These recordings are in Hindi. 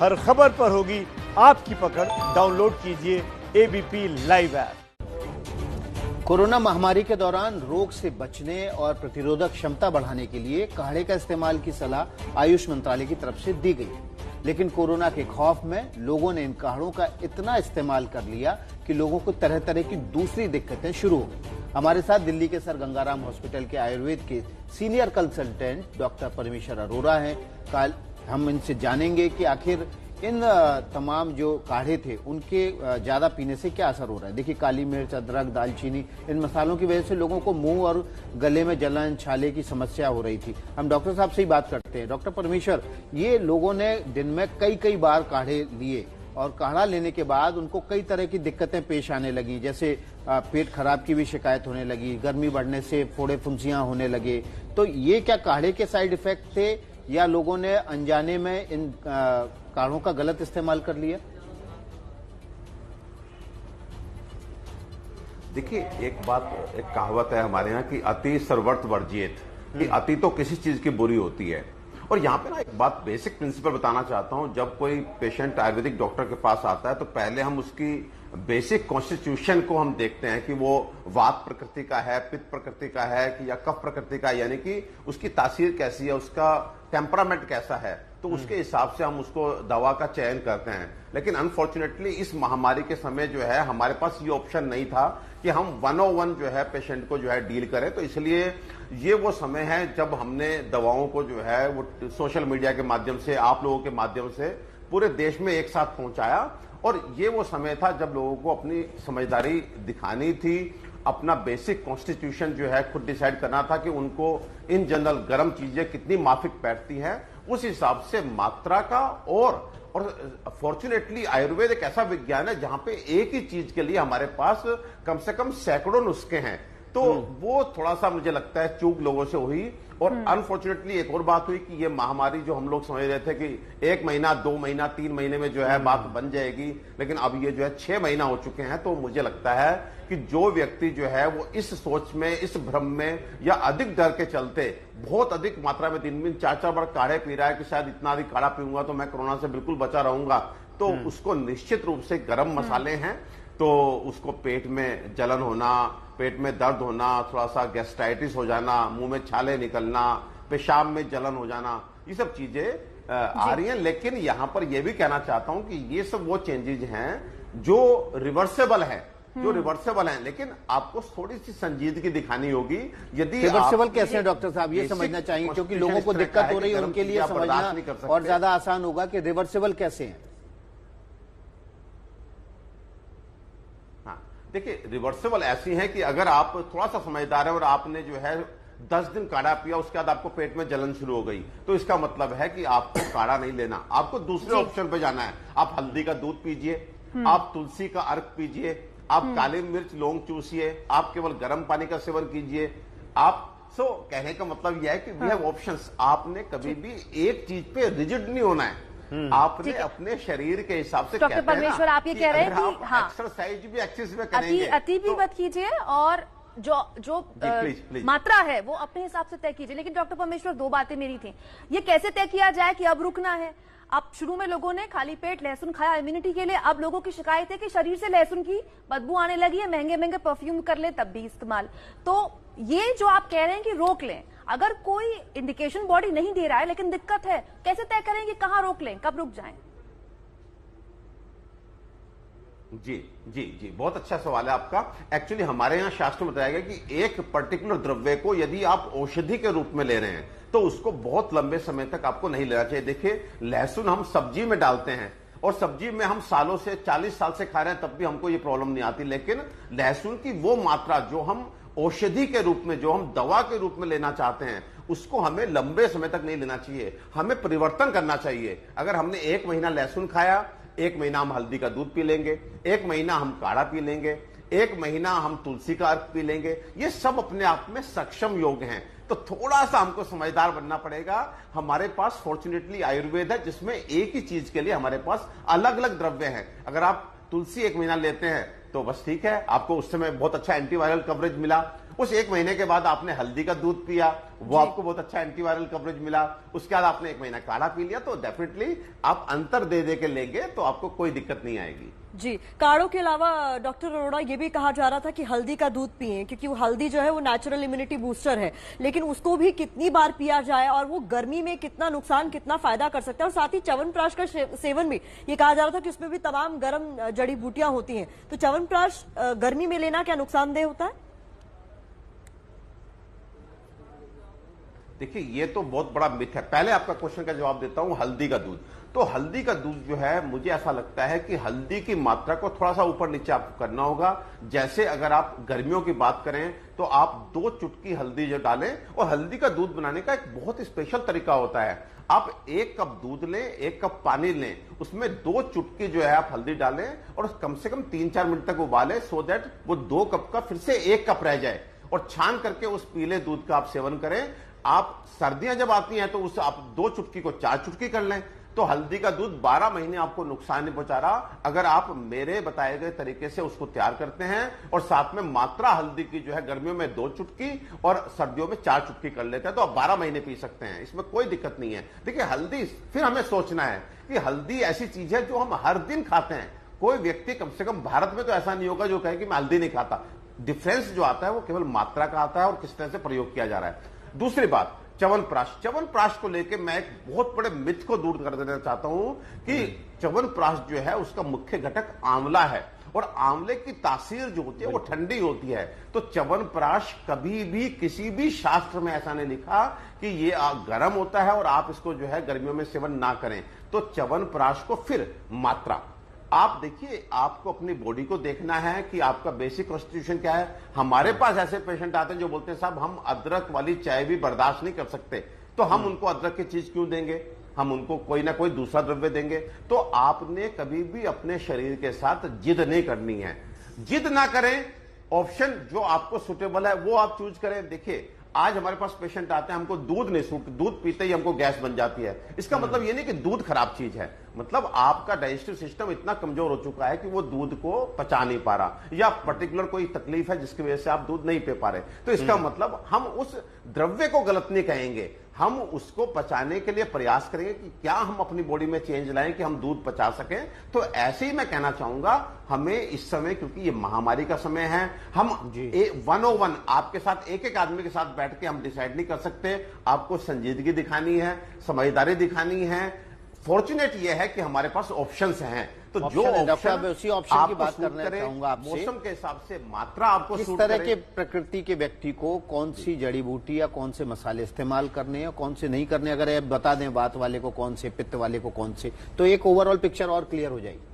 हर खबर पर होगी आपकी पकड़। डाउनलोड कीजिए एबीपी लाइव ऐप। कोरोना महामारी के दौरान रोग से बचने और प्रतिरोधक क्षमता बढ़ाने के लिए काढ़े का इस्तेमाल की सलाह आयुष मंत्रालय की तरफ से दी गई। लेकिन कोरोना के खौफ में लोगों ने इन काढ़ों का इतना इस्तेमाल कर लिया कि लोगों को तरह तरह की दूसरी दिक्कतें शुरू हो गई। हमारे साथ दिल्ली के सर गंगाराम हॉस्पिटल के आयुर्वेद के सीनियर कंसल्टेंट डॉक्टर परमेश्वर अरोरा हैं। कल हम इनसे जानेंगे कि आखिर इन तमाम जो काढ़े थे उनके ज्यादा पीने से क्या असर हो रहा है। देखिए, काली मिर्च, अदरक, दालचीनी, इन मसालों की वजह से लोगों को मुंह और गले में जलन, छाले की समस्या हो रही थी। हम डॉक्टर साहब से ही बात करते हैं। डॉक्टर परमेश्वर, ये लोगों ने दिन में कई बार काढ़े लिए और काढ़ा लेने के बाद उनको कई तरह की दिक्कतें पेश आने लगी, जैसे पेट खराब की भी शिकायत होने लगी, गर्मी बढ़ने से फोड़े फुंसियां होने लगे। तो ये क्या काढ़े के साइड इफेक्ट थे या लोगों ने अनजाने में इन काढ़ों का गलत इस्तेमाल कर लिया? देखिए, एक कहावत है हमारे यहाँ कि अति सर्वत्र वर्जित, कि अति तो किसी चीज की बुरी होती है। और यहाँ पे ना एक बात, बेसिक प्रिंसिपल बताना चाहता हूँ। जब कोई पेशेंट आयुर्वेदिक डॉक्टर के पास आता है तो पहले हम उसकी बेसिक कॉन्स्टिट्यूशन को हम देखते हैं कि वो वात प्रकृति का है, पित्त प्रकृति का है कि या कफ प्रकृति का है, यानी कि उसकी तासीर कैसी है, उसका टेम्परामेंट कैसा है, तो उसके हिसाब से हम उसको दवा का चयन करते हैं। लेकिन अनफॉर्चुनेटली इस महामारी के समय जो है हमारे पास ये ऑप्शन नहीं था कि हम 101 जो है पेशेंट को जो है डील करें। तो इसलिए ये वो समय है जब हमने दवाओं को जो है वो सोशल मीडिया के माध्यम से, आप लोगों के माध्यम से पूरे देश में एक साथ पहुंचाया। और ये वो समय था जब लोगों को अपनी समझदारी दिखानी थी, अपना बेसिक कॉन्स्टिट्यूशन जो है खुद डिसाइड करना था कि उनको इन जनरल गर्म चीजें कितनी माफिक बैठती हैं, उस हिसाब से मात्रा का। और फॉर्चुनेटली आयुर्वेद एक ऐसा विज्ञान है जहां पे एक ही चीज के लिए हमारे पास कम से कम सैकड़ों नुस्खे हैं। तो वो थोड़ा सा मुझे लगता है चूक लोगों से हुई। और अनफॉर्चुनेटली एक और बात हुई कि ये महामारी जो हम लोग समझ रहे थे कि 1 महीना, 2 महीना, 3 महीने में जो है बात बन जाएगी, लेकिन अब ये जो है 6 महीना हो चुके हैं। तो मुझे लगता है कि जो व्यक्ति जो है वो इस सोच में, इस भ्रम में या अधिक डर के चलते बहुत अधिक मात्रा में दिन में 4 बार काढ़े पी रहा है कि शायद इतना अधिक काढ़ा पीऊंगा तो मैं कोरोना से बिल्कुल बचा रहूंगा, तो उसको निश्चित रूप से गर्म मसाले हैं तो उसको पेट में जलन होना, पेट में दर्द होना, थोड़ा सा गैस्ट्राइटिस हो जाना, मुंह में छाले निकलना, पेशाब में जलन हो जाना, ये सब चीजें आ रही हैं। लेकिन यहां पर यह भी कहना चाहता हूं कि ये सब वो चेंजेज हैं जो रिवर्सेबल है, लेकिन आपको थोड़ी सी संजीदगी दिखानी होगी। यदि रिवर्सेबल कैसे है डॉक्टर साहब, ये समझना चाहिए, क्योंकि लोगों को दिक्कत हो रही है, उनके लिए समझना और ज्यादा आसान होगा कि रिवर्सेबल कैसे है। देखिए, रिवर्सेबल ऐसी है कि अगर आप थोड़ा सा समझदार है और आपने जो है 10 दिन काढ़ा पिया, उसके बाद आपको पेट में जलन शुरू हो गई, तो इसका मतलब है कि आपको काढ़ा नहीं लेना, आपको दूसरे ऑप्शन पे जाना है। आप हल्दी का दूध पीजिए, आप तुलसी का अर्क पीजिए, आप काली मिर्च लौंग चूसिए, आप केवल गर्म पानी का सेवन कीजिए। आप कहने का मतलब यह है कि वी हैव ऑप्शंस। आपने कभी भी एक चीज पे रिजिड नहीं होना है। आपने अपने शरीर के हिसाब से, डॉक्टर परमेश्वर आप ये कह रहे हैं कि हाँ, एक्सरसाइज भी एक्सेस में करेंगे, अति भी मत कीजिए और जो प्लीज। मात्रा है वो अपने हिसाब से तय कीजिए। लेकिन डॉक्टर परमेश्वर, 2 बातें मेरी थी। ये कैसे तय किया जाए कि अब रुकना है? अब शुरू में लोगों ने खाली पेट लहसुन खाया इम्यूनिटी के लिए, अब लोगों की शिकायत है कि शरीर से लहसुन की बदबू आने लगी है, महंगे परफ्यूम कर ले तब भी इस्तेमाल। तो ये जो आप कह रहे हैं कि रोक लें, अगर कोई इंडिकेशन बॉडी नहीं दे रहा है लेकिन दिक्कत है, कैसे तय करें कि कहां रोक लें, कब रुक जाएं? जी, बहुत अच्छा सवाल है आपका। एक्चुअली हमारे यहाँ शास्त्र में बताया गया कि एक पर्टिकुलर द्रव्य को यदि आप औषधि के रूप में ले रहे हैं तो उसको बहुत लंबे समय तक आपको नहीं लेना चाहिए। देखिए, लहसुन हम सब्जी में डालते हैं और सब्जी में हम सालों से, 40 साल से खा रहे हैं, तब भी हमको ये प्रॉब्लम नहीं आती। लेकिन लहसुन की वो मात्रा जो हम औषधि के रूप में, जो हम दवा के रूप में लेना चाहते हैं, उसको हमें लंबे समय तक नहीं लेना चाहिए, हमें परिवर्तन करना चाहिए। अगर हमने 1 महीना लहसुन खाया, 1 महीना हम हल्दी का दूध पी लेंगे, 1 महीना हम काढ़ा पी लेंगे, 1 महीना हम तुलसी का अर्क पी लेंगे, ये सब अपने आप में सक्षम योग हैं। तो थोड़ा सा हमको समझदार बनना पड़ेगा। हमारे पास फॉर्चुनेटली आयुर्वेद है जिसमें एक ही चीज के लिए हमारे पास अलग अलग द्रव्य हैं। अगर आप तुलसी 1 महीना लेते हैं तो बस ठीक है, आपको उस समय बहुत अच्छा एंटीवायरल कवरेज मिला। उस 1 महीने के बाद आपने हल्दी का दूध पिया, वो आपको बहुत अच्छा एंटीवायरल कवरेज मिला, उसके बाद आपने 1 महीना काढ़ा पी लिया, तो डेफिनेटली आप अंतर दे दे के लेंगे तो आपको कोई दिक्कत नहीं आएगी। जी, काढ़ों के अलावा डॉक्टर अरोड़ा ये भी कहा जा रहा था कि हल्दी का दूध पिएं, क्योंकि वो हल्दी जो है वो नेचुरल इम्यूनिटी बूस्टर है, लेकिन उसको भी कितनी बार पिया जाए और वो गर्मी में कितना नुकसान कितना फायदा कर सकता है। और साथ ही च्यवनप्राश का सेवन भी ये कहा जा रहा था कि उसमें भी तमाम गर्म जड़ी बूटियां होती हैं, तो च्यवनप्राश गर्मी में लेना क्या नुकसानदेह होता है? देखिए, ये तो बहुत बड़ा मिथ है। पहले आपका क्वेश्चन का जवाब देता हूं, हल्दी का दूध। तो हल्दी का दूध जो है, मुझे ऐसा लगता है कि हल्दी की मात्रा को थोड़ा सा ऊपर नीचे आपको करना होगा। जैसे अगर आप गर्मियों की बात करें तो आप 2 चुटकी हल्दी जो डालें, और हल्दी का दूध बनाने का एक बहुत स्पेशल तरीका होता है। आप 1 कप दूध लें, 1 कप पानी लें, उसमें 2 चुटकी जो है आप हल्दी डालें और कम से कम 3-4 मिनट तक उबालें, सो दैट वो 2 कप का फिर से 1 कप रह जाए, और छान करके उस पीले दूध का आप सेवन करें। आप सर्दियां जब आती हैं तो उस आप 2 चुटकी को 4 चुटकी कर लें, तो हल्दी का दूध 12 महीने आपको नुकसान नहीं पहुंचा रहा, अगर आप मेरे बताए गए तरीके से उसको तैयार करते हैं। और साथ में मात्रा हल्दी की जो है गर्मियों में 2 चुटकी और सर्दियों में 4 चुटकी कर लेते हैं, तो आप 12 महीने पी सकते हैं, इसमें कोई दिक्कत नहीं है। देखिए, हल्दी, फिर हमें सोचना है कि हल्दी ऐसी चीज है जो हम हर दिन खाते हैं। कोई व्यक्ति, कम से कम भारत में तो ऐसा नहीं होगा जो कहे कि मैं हल्दी नहीं खाता। डिफरेंस जो आता है वो केवल मात्रा का आता है और किस तरह से प्रयोग किया जा रहा है। दूसरी बात, च्यवनप्राश को लेकर मैं एक बहुत बड़े मिथ को दूर कर देना चाहता हूं कि च्यवनप्राश जो है उसका मुख्य घटक आंवला है, और आंवले की तासीर जो होती है वो ठंडी होती है। तो च्यवनप्राश कभी भी किसी भी शास्त्र में ऐसा नहीं लिखा कि ये गर्म होता है और आप इसको जो है गर्मियों में सेवन ना करें। तो च्यवनप्राश को फिर मात्रा, आप देखिए, आपको अपनी बॉडी को देखना है कि आपका बेसिक कॉन्स्टिट्यूशन क्या है। हमारे पास ऐसे पेशेंट आते हैं जो बोलते हैं साहब हम अदरक वाली चाय भी बर्दाश्त नहीं कर सकते, तो हम उनको अदरक की चीज क्यों देंगे, हम उनको कोई ना कोई दूसरा द्रव्य देंगे। तो आपने कभी भी अपने शरीर के साथ जिद नहीं करनी है। जिद ना करें, ऑप्शन जो आपको सुटेबल है वो आप चूज करें। देखिए, आज हमारे पास पेशेंट आते हैं, हमको दूध नहीं सूट, दूध पीते ही हमको गैस बन जाती है। इसका मतलब ये नहीं कि दूध खराब चीज है, मतलब आपका डाइजेस्टिव सिस्टम इतना कमजोर हो चुका है कि वो दूध को पचा नहीं पा रहा, या पर्टिकुलर कोई तकलीफ है जिसकी वजह से आप दूध नहीं पी पा रहे। तो इसका मतलब हम उस द्रव्य को गलत नहीं कहेंगे, हम उसको पचाने के लिए प्रयास करेंगे कि क्या हम अपनी बॉडी में चेंज लाएं कि हम दूध पचा सकें। तो ऐसे ही मैं कहना चाहूंगा, हमें इस समय, क्योंकि ये महामारी का समय है, हम 101 आपके साथ, एक आदमी के साथ बैठ के हम डिसाइड नहीं कर सकते। आपको संजीदगी दिखानी है, समझदारी दिखानी है। फॉर्चुनेट ये है कि हमारे पास ऑप्शंस हैं, तो जो ऑप्शन, उसी ऑप्शन की बात करना चाहूंगा आपसे। मौसम के हिसाब से मात्रा आपको किस तरह के प्रकृति के व्यक्ति को कौन सी जड़ी बूटी या कौन से मसाले इस्तेमाल करने हैं, कौन से नहीं करने, अगर आप बता दें वात वाले को कौन से, पित्त वाले को कौन से, तो एक ओवरऑल पिक्चर और क्लियर हो जाएगी।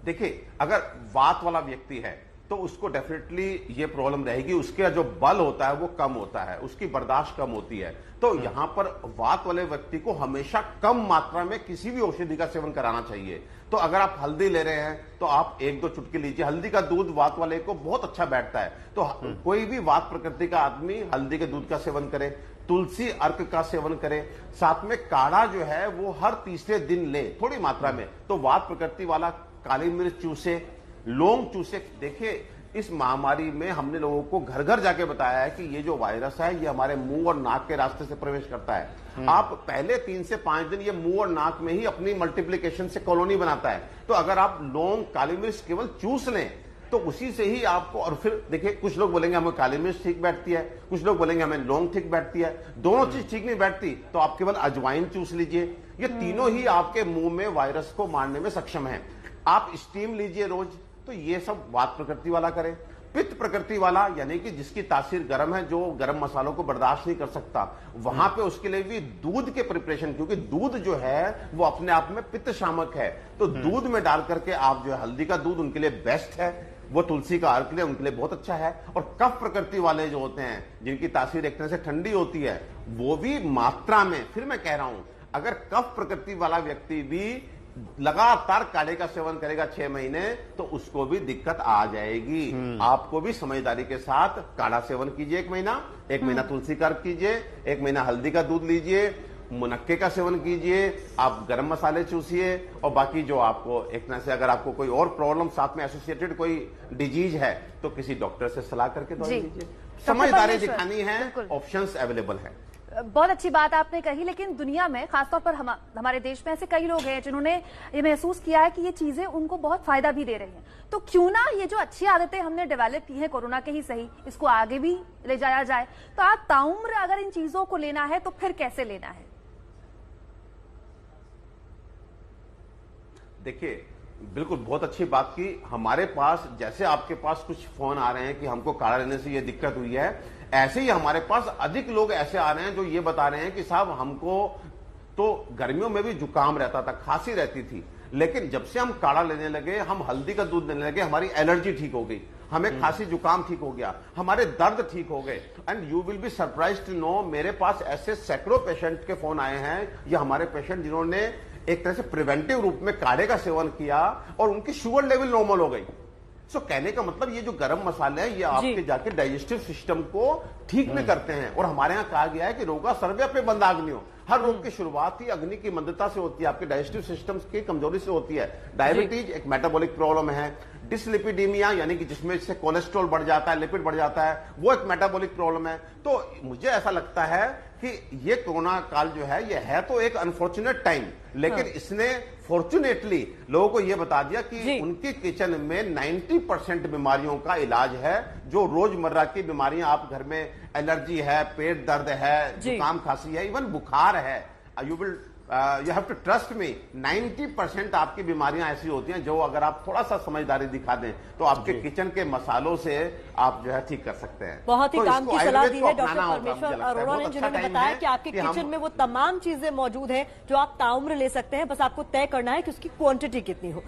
देखिए, अगर वात वाला व्यक्ति है तो उसको डेफिनेटली ये प्रॉब्लम रहेगी, उसका जो बल होता है वो कम होता है, उसकी बर्दाश्त कम होती है। तो यहां पर वात वाले व्यक्ति को हमेशा कम मात्रा में किसी भी औषधि का सेवन कराना चाहिए। तो अगर आप हल्दी ले रहे हैं तो आप 1-2 चुटकी लीजिए। हल्दी का दूध वात वाले को बहुत अच्छा बैठता है, तो कोई भी वात प्रकृति का आदमी हल्दी के दूध का सेवन करे, तुलसी अर्क का सेवन करे, साथ में काढ़ा जो है वो हर तीसरे दिन ले थोड़ी मात्रा में। तो वात प्रकृति वाला काली मिर्च चूसे, लौंग चूसे। देखिए, इस महामारी में हमने लोगों को घर घर जाके बताया है कि ये जो वायरस है ये हमारे मुंह और नाक के रास्ते से प्रवेश करता है। आप पहले 3 से 5 दिन ये मुंह और नाक में ही अपनी मल्टीप्लिकेशन से कॉलोनी बनाता है। तो अगर आप लौंग, काली मिर्च केवल चूस लें तो उसी से ही आपको, और फिर देखिए, कुछ लोग बोलेंगे हमें काली मिर्च ठीक बैठती है, कुछ लोग बोलेंगे हमें लौंग ठीक बैठती है, दोनों चीज ठीक नहीं बैठती तो आप केवल अजवाइन चूस लीजिए। ये तीनों ही आपके मुंह में वायरस को मारने में सक्षम है। आप स्टीम लीजिए रोज, तो ये सब वात प्रकृति वाला करें। पित्त प्रकृति वाला, यानी कि जिसकी तासीर गर्म है, जो गर्म मसालों को बर्दाश्त नहीं कर सकता, वहां पे उसके लिए भी दूध के प्रिपरेशन, क्योंकि दूध जो है वो अपने आप में पित्त शामक है, तो दूध में डाल करके आप जो है, हल्दी का दूध उनके लिए बेस्ट है, वो तुलसी का अर्क के लिए उनके लिए बहुत अच्छा है। और कफ प्रकृति वाले जो होते हैं, जिनकी तासीर एक तरह से ठंडी होती है, वो भी मात्रा में, फिर मैं कह रहा हूं, अगर कफ प्रकृति वाला व्यक्ति भी लगातार काढ़े का सेवन करेगा 6 महीने तो उसको भी दिक्कत आ जाएगी। आपको भी समझदारी के साथ काढ़ा सेवन कीजिए 1 महीना, 1 महीना तुलसी का अर्क कीजिए, 1 महीना हल्दी का दूध लीजिए। मुनक्के का सेवन कीजिए, आप गरम मसाले चूसिए, और बाकी जो आपको एक तरह से अगर आपको कोई और प्रॉब्लम साथ में एसोसिएटेड कोई डिजीज है तो किसी डॉक्टर से सलाह करके दवाई जी। लीजिए। डॉक्टर समझदारी परमेश्वर, दिखानी है, बिल्कुल। ऑप्शंस अवेलेबल है। बहुत अच्छी बात आपने कही, लेकिन दुनिया में खासतौर पर हमारे देश में ऐसे कई लोग हैं जिन्होंने ये महसूस किया है कि ये चीजें उनको बहुत फायदा भी दे रही हैं। तो क्यों ना ये जो अच्छी आदतें हमने डेवलप की हैं कोरोना के ही सही, इसको आगे भी ले जाया जाए। तो आप ताउम्र अगर इन चीजों को लेना है तो फिर कैसे लेना है? देखिए, बिल्कुल बहुत अच्छी बात की। हमारे पास जैसे आपके पास कुछ फोन आ रहे हैं कि हमको काढ़ा लेने से ये दिक्कत हुई है, ऐसे ही हमारे पास अधिक लोग ऐसे आ रहे हैं जो ये बता रहे हैं कि साहब हमको तो गर्मियों में भी जुकाम रहता था, खांसी रहती थी, लेकिन जब से हम काढ़ा लेने लगे, हम हल्दी का दूध लेने लगे, हमारी एलर्जी ठीक हो गई, हमें खांसी जुकाम ठीक हो गया, हमारे दर्द ठीक हो गए। And you will be surprised to know, मेरे पास ऐसे सैकड़ों पेशेंट के फोन आए हैं, ये हमारे पेशेंट जिन्होंने एक तरह से प्रिवेंटिव रूप में काढ़े का सेवन किया और उनकी शुगर लेवल नॉर्मल हो गई। सो कहने का मतलब ये जो गरम मसाले हैं ये आपके जाके डाइजेस्टिव सिस्टम को ठीक में करते हैं। और हमारे यहाँ कहा गया है कि रोगा सर्वे पे बंदाग्नियों, हर रोग की शुरुआत ही अग्नि की मंदता से होती है, आपके डाइजेस्टिव सिस्टम की कमजोरी से होती है। डायबिटीज एक मेटाबॉलिक प्रॉब्लम है, डिसलिपिडीमिया यानी कि जिसमें से कोलेस्ट्रॉल बढ़ जाता है, लिपिड बढ़ जाता है, वो एक मेटाबॉलिक प्रॉब्लम है। तो मुझे ऐसा लगता है कि ये कोरोना काल जो है ये है तो एक अनफॉर्चुनेट टाइम, लेकिन इसने फॉर्चुनेटली लोगों को यह बता दिया कि उनके किचन में 90% बीमारियों का इलाज है। जो रोजमर्रा की बीमारियां आप घर में, एलर्जी है, पेट दर्द है, जुकाम खांसी है, इवन बुखार है, you have to trust me, 90% आपकी बीमारियां ऐसी होती हैं जो अगर आप थोड़ा सा समझदारी दिखा दें तो आपके किचन के मसालों से आप जो है ठीक कर सकते हैं। बहुत ही तो काम इसको की सलाह आयुर्वेद दी को है डॉक्टर अपनाना होगा, परमेश्वर मुझे लगता है। अरोड़ा ने, बहुत जिन्होंने अच्छा बताया टाइम कि आपके है कि किचन में वो तमाम चीजें मौजूद हैं जो आप ताउम्र ले सकते हैं, बस आपको तय करना है कि उसकी क्वांटिटी कितनी हो।